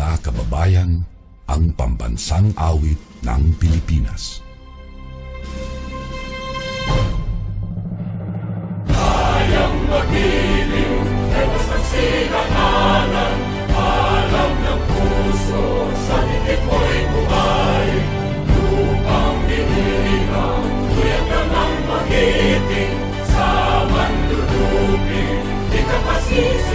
mga kababayan, ang pambansang awit ng Pilipinas. Kayang magiliw, ewas ang sinangalan, alam ng puso, sa titik mo'y buhay. Lupang dinilang, tuyag ka ng magiting, sa manduduping, di ka pasisi.